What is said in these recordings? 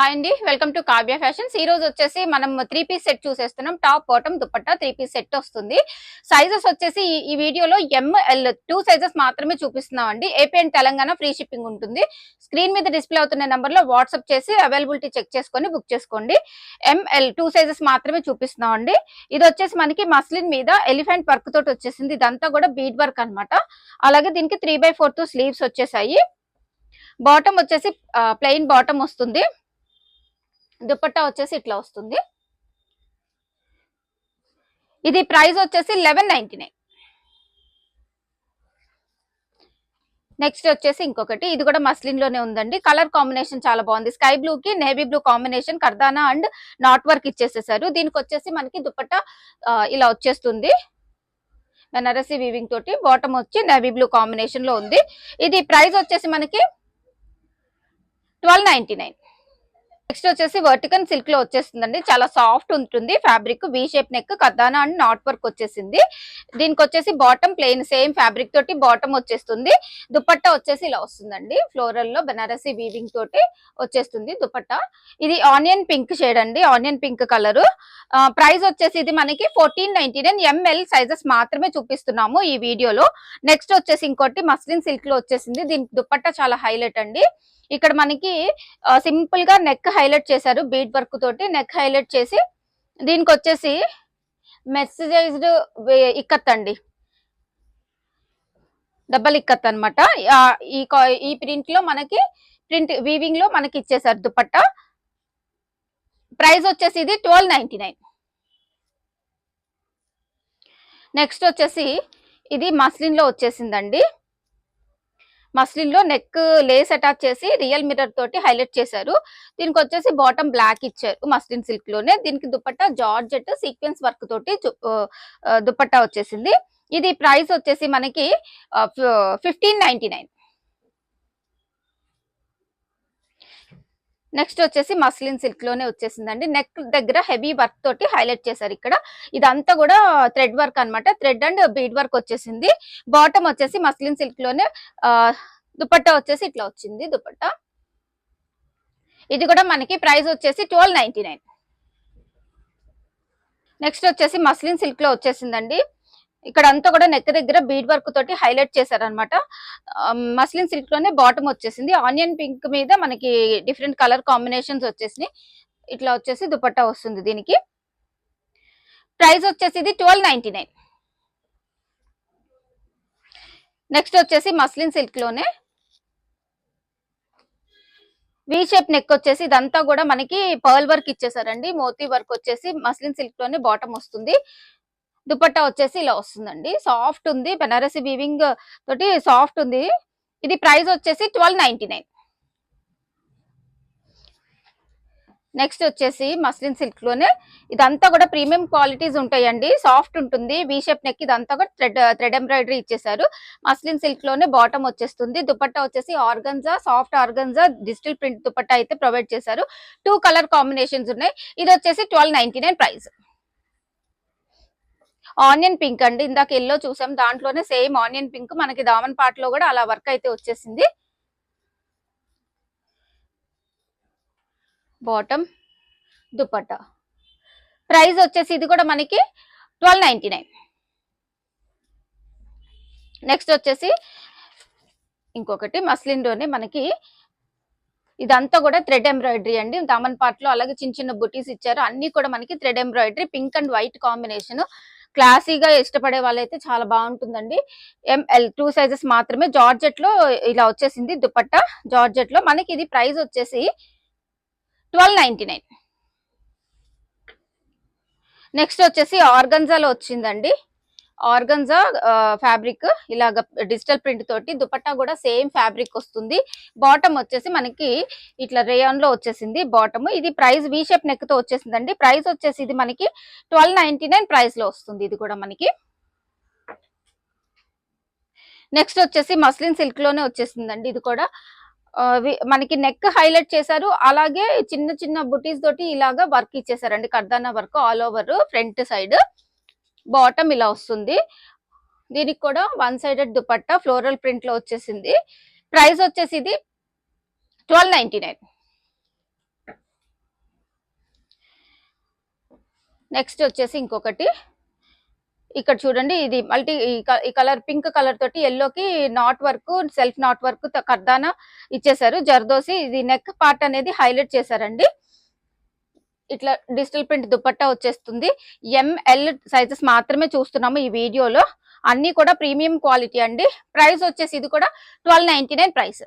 Hi అండి, welcome to Kavya fashions. ఈ రోజు వచ్చేసి మనం 3 పీస్ సెట్ చూసేస్తున్నాం. Top bottom dupatta 3 piece set వస్తుంది. సైజెస్ వచ్చేసి ఈ వీడియోలో ఎంఎల్ 2 సైజెస్ మాత్రమే చూపిస్తున్నాం అండి. AP and Telangana free shipping ఉంటుంది. స్క్రీన్ మీద డిస్ప్లే అవుతున్న నెంబర్ లో వాట్సాప్ చేసి అవైలబిలిటీ చెక్ చేసుకొని బుక్ చేసుకోండి. ఎంఎల్ 2 సైజెస్ మాత్రమే చూపిస్తున్నాం అండి. ఇది వచ్చేసి మనకి మస్లిన్ మీద ఎలిఫెంట్ వర్క్ తోటి వచ్చేసింది. ఇదంతా కూడా బీడ్ వర్క్ అనమాట. అలాగే దీనికి 3/4 స్లీవ్స్ వచ్చేసాయి. బాటమ్ వచ్చేసి ప్లెయిన్ బాటమ్ వస్తుంది. దుపట్టా వచ్చేసి ఇట్లా వస్తుంది. ఇది ప్రైస్ వచ్చేసి 1199. నెక్స్ట్ వచ్చేసి ఇంకొకటి, ఇది కూడా మస్లిన్ లోనే ఉందండి. కలర్ కాంబినేషన్ చాలా బాగుంది. స్కై బ్లూ కి navy blue combination, kardana and knot work ఇచ్చేసేసారు. దీనికి వచ్చేసి మనకి దుపట్టా ఇలా వచ్చేస్తుంది. బెనారసి వీవింగ్ తోటి బాటమ్ వచ్చి నేవీ బ్లూ కాంబినేషన్ లో ఉంది. ఇది ప్రైస్ వచ్చేసి మనకి 1299. నెక్స్ట్ వచ్చేసి వర్టికల్ సిల్క్ లో వచ్చేస్తుందండి. చాలా సాఫ్ట్ ఉంటుంది fabric. V shape neck, kardana and knot work వచ్చేసింది. దీనికి వచ్చేసి బాటమ్ ప్లెయిన్ సేమ్ ఫ్యాబ్రిక్ తోటి బాటమ్ వచ్చేస్తుంది. దుపట్టా వచ్చేసి ఇలా వస్తుందండి. ఫ్లోరల్ లో బెనారసి వీవింగ్ తోటి వచ్చేస్తుంది దుపట్టా. ఇది ఆనియన్ పింక్ షేడ్ అండి, ఆనియన్ పింక్ కలర్. ప్రైస్ వచ్చేసి ఇది మనకి 1499. ఎంఎల్ సైజెస్ మాత్రమే చూపిస్తున్నాము ఈ వీడియోలో. నెక్స్ట్ వచ్చేసి ఇంకోటి మస్లిన్ సిల్క్ లో వచ్చేసింది. దీనికి దుపట్టా చాలా హైలైట్ అండి. ఇక్కడ మనకి సింపుల్ గా నెక్ హైలైట్ చేశారు. బీడ్ వర్క్ తోటి నెక్ హైలైట్ చేసి దీనికి వచ్చేసి మెర్సరైజ్డ్ ఇక్కత్ అండి, డబల్ ఇక్కత్ అనమాట. ఈ ప్రింట్ లో మనకి ప్రింట్ వీవింగ్ లో మనకి ఇచ్చేసారు దుపట్టా. ప్రైస్ వచ్చేసి ఇది 1299. నెక్స్ట్ వచ్చేసి ఇది మస్లిన్ లో వచ్చేసిందండి. మస్లిన్ లో నెక్ లేస్ అటాచ్ చేసి రియల్ మిర్రర్ తోటి హైలైట్ చేశారు. దీనికి వచ్చేసి బాటమ్ బ్లాక్ ఇచ్చారు మస్లిన్ సిల్క్ లోనే. దీనికి దుపట్టా జార్జెట్ సీక్వెన్స్ వర్క్ తోటి దుపట్టా వచ్చేసింది. ఇది ప్రైస్ వచ్చేసి మనకి 1599. నెక్స్ట్ వచ్చేసి మస్లిన్ సిల్క్ లోనే వచ్చేసిందండి. నెక్ దగ్గర హెవీ వర్క్ తోటి హైలైట్ చేశారు. ఇక్కడ ఇదంతా కూడా థ్రెడ్ వర్క్ అనమాట. థ్రెడ్ అండ్ బీడ్ వర్క్ వచ్చేసింది. బాటమ్ వచ్చేసి మస్లిన్ సిల్క్ లోనే, దుపట్టా వచ్చేసి ఇట్లా వచ్చింది దుపట్టా. ఇది కూడా మనకి ప్రైస్ వచ్చేసి 1299. నెక్స్ట్ వచ్చేసి మస్లిన్ సిల్క్ లో వచ్చేసిందండి. ఇక్కడ అంతా కూడా నెక్ దగ్గర బీడ్ వర్క్ తోటి హైలైట్ చేశారనమాట. మస్లిన్ సిల్క్ లోనే బాటమ్ వచ్చేసింది. ఆనియన్ పింక్ మీద మనకి డిఫరెంట్ కలర్ కాంబినేషన్స్ వచ్చేసినాయి. ఇట్లా వచ్చేసి దుపట్టా వస్తుంది. దీనికి ప్రైస్ వచ్చేసి ఇది 1299. నెక్స్ట్ వచ్చేసి మస్లిన్ సిల్క్ లోనే వి షేప్ నెక్ వచ్చేసి ఇదంతా కూడా మనకి పర్ల్ వర్క్ ఇచ్చేసారండి. మోతీ వర్క్ వచ్చేసి మస్లిన్ సిల్క్ లోనే బాటమ్ వస్తుంది. దుపట్టా వచ్చేసి ఇలా వస్తుందండి. సాఫ్ట్ ఉంది, బెనారసి వీవింగ్ తోటి సాఫ్ట్ ఉంది. ఇది ప్రైస్ వచ్చేసి 1299. నెక్స్ట్ వచ్చేసి మస్లిన్ సిల్క్ లోనే ఇదంతా కూడా ప్రీమియం క్వాలిటీస్ ఉంటాయండి. సాఫ్ట్ ఉంటుంది, వి షేప్ నెక్. ఇదంతా కూడా థ్రెడ్ ఎంబ్రాయిడరీ ఇచ్చేసారు. మస్లిన్ సిల్క్ లోనే బాటమ్ వచ్చేస్తుంది. దుపట్టా వచ్చేసి organza, soft organza digital print dupatta అయితే ప్రొవైడ్ చేశారు. 2 కలర్ కాంబినేషన్స్ ఉన్నాయి. ఇది వచ్చేసి 1299 ప్రైస్. ఆనియన్ పింక్ అండి, ఇందాక ఎల్లో చూసాం, దాంట్లోనే సేమ్ ఆనియన్ పింక్ మనకి దామన్ పార్ట్ లో కూడా అలా వర్క్ అయితే వచ్చేసింది. బాటమ్, దుపట్టా. ప్రైస్ వచ్చేసి ఇది కూడా మనకి 1299. నెక్స్ట్ వచ్చేసి ఇంకొకటి మస్లిన్ లోనే మనకి ఇదంతా కూడా థ్రెడ్ ఎంబ్రాయిడరీ అండి. దామన్ పార్ట్ లో అలాగే చిన్న చిన్న బుటీస్ ఇచ్చారు. అన్ని కూడా మనకి thread embroidery, pink and white combination. క్లాసీగా ఇష్టపడే వాళ్ళైతే చాలా బాగుంటుందండి. ఎంఎల్ 2 సైజెస్ మాత్రమే. జార్జెట్ లో ఇలా వచ్చేసింది దుపట్టా. జార్జెట్ లో మనకి ఇది ప్రైస్ వచ్చేసి 1299. నెక్స్ట్ వచ్చేసి ఆర్గన్జాలో వచ్చిందండి. ఆర్గన్జా ఫ్యాబ్రిక్ ఇలాగ డిజిటల్ ప్రింట్ తోటి దుపట్టా కూడా సేమ్ ఫ్యాబ్రిక్ వస్తుంది. బాటమ్ వచ్చేసి మనకి ఇట్లా రేయాన్ లో వచ్చేసింది బాటమ్. ఇది ప్రైస్ వి షేప్ నెక్ తో వచ్చేసిందండి. ప్రైస్ వచ్చేసి ఇది మనకి 1299 ప్రైస్ లో వస్తుంది. ఇది కూడా మనకి. నెక్స్ట్ వచ్చేసి మస్లిన్ సిల్క్ లోనే వచ్చేసిందండి. ఇది కూడా మనకి నెక్ హైలైట్ చేశారు. అలాగే చిన్న చిన్న బుటీస్ తోటి ఇలాగా వర్క్ ఇచ్చేసారండి. Kardana work all over front side. Bottom ఇలా వస్తుంది. దీనికి కూడా 1 సైడెడ్ దుపట్టా ఫ్లోరల్ ప్రింట్ లో వచ్చేసింది. ప్రైస్ వచ్చేసి ఇది 1299. నెక్స్ట్ వచ్చేసి ఇంకొకటి ఇక్కడ చూడండి, ఇది మల్టీ ఈ కలర్ పింక్ కలర్ తోటి ఎల్లోకి knot work, self knot work kardana ఇచ్చేసారు. జర్దోసి ఇది నెక్ పార్ట్ అనేది హైలైట్ చేశారండి. ఇట్లా డిజిటల్ ప్రింట్ దుపట్టా వచ్చేస్తుంది. ఎంఎల్ సైజెస్ మాత్రమే చూస్తున్నాము ఈ వీడియోలో. అన్ని కూడా ప్రీమియం క్వాలిటీ అండి. ప్రైస్ వచ్చేసి ఇది కూడా 1299 ప్రైస్.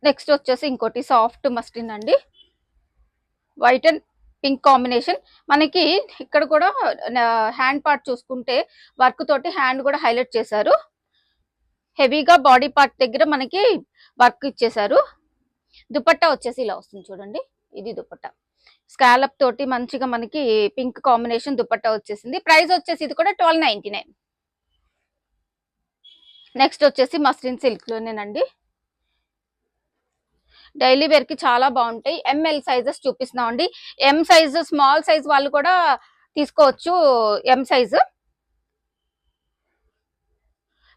నెక్స్ట్ వచ్చేసి ఇంకోటి సాఫ్ట్ మస్లిన్ అండి, వైట్ అండ్ పింక్ కాంబినేషన్. మనకి ఇక్కడ కూడా హ్యాండ్ పార్ట్ చూసుకుంటే వర్క్ తోటి హ్యాండ్ కూడా హైలైట్ చేశారు. హెవీగా బాడీ పార్ట్ దగ్గర మనకి వర్క్ ఇచ్చేసారు. దుపట్టా వచ్చేసి ఇలా వస్తుంది చూడండి, ఇది దుపట్టా స్కాలప్ తోటి మంచిగా మనకి పింక్ కాంబినేషన్ దుపట్టా వచ్చేసింది. ప్రైస్ వచ్చేసి ఇది కూడా 1299. నెక్స్ట్ వచ్చేసి మస్లిన్ సిల్క్ లోనేనండి. డైలీ వేర్ కి చాలా బాగుంటాయి. ఎంఎల్ సైజెస్ చూపిస్తున్నామండి. ఎం సైజ్, స్మాల్ సైజ్ వాళ్ళు కూడా తీసుకోవచ్చు. M size.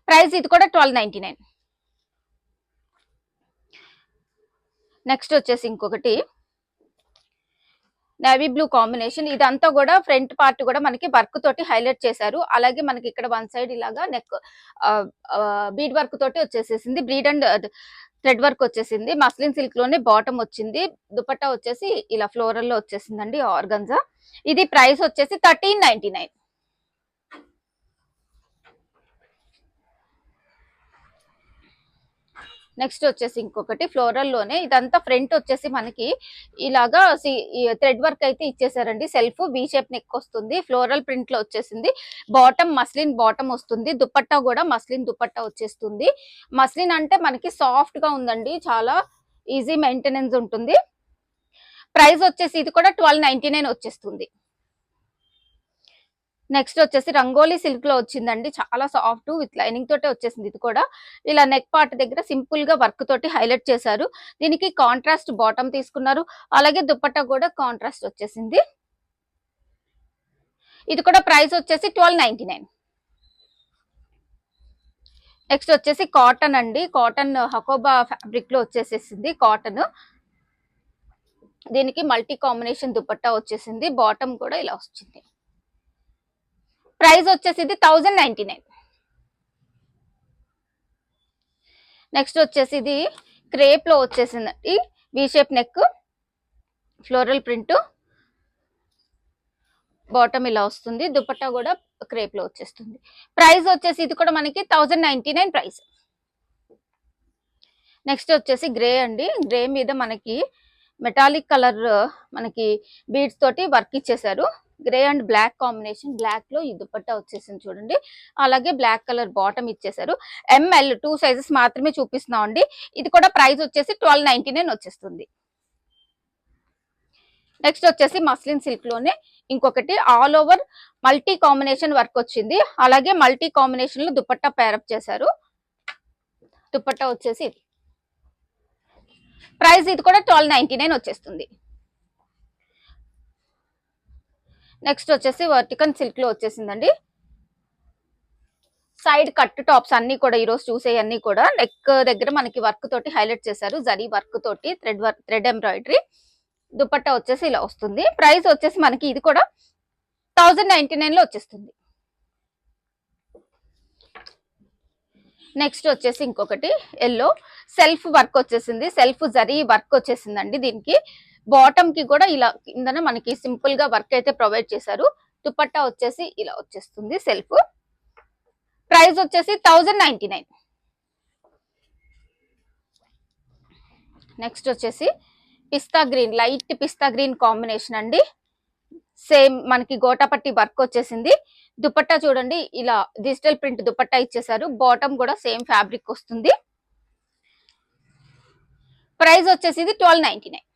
ప్రైస్ ఇది కూడా 1299. నెక్స్ట్ వచ్చేసి ఇంకొకటి నేవీ బ్లూ కాంబినేషన్. ఇదంతా కూడా ఫ్రంట్ పార్ట్ కూడా మనకి వర్క్ తోటి హైలైట్ చేశారు. అలాగే మనకి ఇక్కడ వన్ సైడ్ ఇలాగా నెక్ బీడ్ వర్క్ తోటి వచ్చేసేసింది. బ్రీడ్ అండ్ థ్రెడ్ వర్క్ వచ్చేసింది. మస్లిన్ సిల్క్ లోనే బాటమ్ వచ్చింది. దుపట్టా వచ్చేసి ఇలా ఫ్లోరల్ లో వచ్చేసిందండి, ఆర్గంజా. ఇది ప్రైస్ వచ్చేసి 1399. నెక్స్ట్ వచ్చేసి ఇంకొకటి ఫ్లోరల్ లోనే, ఇదంతా ఫ్రంట్ వచ్చేసి మనకి ఇలాగా థ్రెడ్ వర్క్ అయితే ఇచ్చేసారండి. సెల్ఫ్ వి షేప్ నెక్ వస్తుంది, ఫ్లోరల్ ప్రింట్ లో వచ్చేసింది. బాటమ్ మస్లిన్ బాటమ్ వస్తుంది. దుపట్టా కూడా మస్లిన్ దుపట్టా వచ్చేస్తుంది. మస్లిన్ అంటే మనకి సాఫ్ట్ గా ఉందండి, చాలా ఈజీ మెయింటెనెన్స్ ఉంటుంది. ప్రైస్ వచ్చేసి ఇది కూడా 1299 వచ్చేస్తుంది. నెక్స్ట్ వచ్చేసి రంగోలీ సిల్క్ లో వచ్చిందండి, చాలా సాఫ్ట్ విత్ లైనింగ్ తోటే వచ్చేసింది. ఇది కూడా ఇలా నెక్ పార్ట్ దగ్గర సింపుల్ గా వర్క్ తోటి హైలైట్ చేశారు. దీనికి కాంట్రాస్ట్ బాటమ్ తీసుకున్నారు. అలాగే దుపట్టా కూడా కాంట్రాస్ట్ వచ్చేసింది. ఇది కూడా ప్రైస్ వచ్చేసి 1299. నెక్స్ట్ వచ్చేసి కాటన్ అండి, కాటన్ హకోబా ఫ్యాబ్రిక్ లో వచ్చేసేసింది కాటన్. దీనికి మల్టీ కాంబినేషన్ దుపట్టా వచ్చేసింది. బాటమ్ కూడా ఇలా వచ్చింది. ప్రైస్ వచ్చేసి ఇది 1099. నెక్స్ట్ వచ్చేసి ఇది క్రేప్ లో వచ్చేసిందండి, వి shape neck, floral print, bottom ఇలా వస్తుంది. దుపట్టా కూడా క్రేప్ లో వచ్చేస్తుంది. ప్రైస్ వచ్చేసి ఇది కూడా మనకి 1099 ప్రైస్. నెక్స్ట్ వచ్చేసి గ్రే అండి, గ్రే మీద మనకి మెటాలిక్ కలర్ మనకి బీడ్స్ తోటి వర్క్ ఇచ్చేసారు. Grey and black combination, black లో ఈ దుపట్టా వచ్చేసింది చూడండి. అలాగే బ్లాక్ కలర్ బాటమ్ ఇచ్చేసారు. ఎంఎల్ 2 సైజెస్ మాత్రమే చూపిస్తున్నాం అండి. ఇది కూడా ప్రైస్ వచ్చేసి 1299 వచ్చేస్తుంది. నెక్స్ట్ వచ్చేసి మస్లిన్ సిల్క్ లోనే ఇంకొకటి all over multi combination work వచ్చింది. అలాగే మల్టీ కాంబినేషన్ లో దుపట్టా పేరప్ చేశారు. దుపట్టా వచ్చేసి ఇది. ప్రైస్ ఇది కూడా 1299 వచ్చేస్తుంది. నెక్స్ట్ వచ్చేసి వర్టికన్ సిల్క్ లో వచ్చేసిందండి. సైడ్ కట్ టాప్స్ అన్ని కూడా ఈరోజు చూసేవన్నీ కూడా నెక్ దగ్గర మనకి వర్క్ తోటి హైలైట్ చేశారు. జరీ వర్క్ తోటి థ్రెడ్ ఎంబ్రాయిడరీ. దుపట్టా వచ్చేసి ఇలా వస్తుంది. ప్రైస్ వచ్చేసి మనకి ఇది కూడా 1099 లో వచ్చేస్తుంది. నెక్స్ట్ వచ్చేసి ఇంకొకటి ఎల్లో సెల్ఫ్ వర్క్ వచ్చేసింది. సెల్ఫ్ జరీ వర్క్ వచ్చేసిందండి. దీనికి బాటమ్ కి కూడా ఇలా కిందన మనకి సింపుల్ గా వర్క్ అయితే ప్రొవైడ్ చేశారు. దుపట్టా వచ్చేసి ఇలా వచ్చేస్తుంది సెల్ఫ్. ప్రైస్ వచ్చేసి 1099. నెక్స్ట్ వచ్చేసి పిస్తా గ్రీన్, లైట్ పిస్తా గ్రీన్ కాంబినేషన్ అండి. సేమ్ మనకి గోటాపట్టి వర్క్ వచ్చేసింది. దుపట్టా చూడండి ఇలా డిజిటల్ ప్రింట్ దుపట్టా ఇచ్చేసారు. బాటమ్ కూడా సేమ్ ఫ్యాబ్రిక్ వస్తుంది. ప్రైస్ వచ్చేసి ఇది 1299.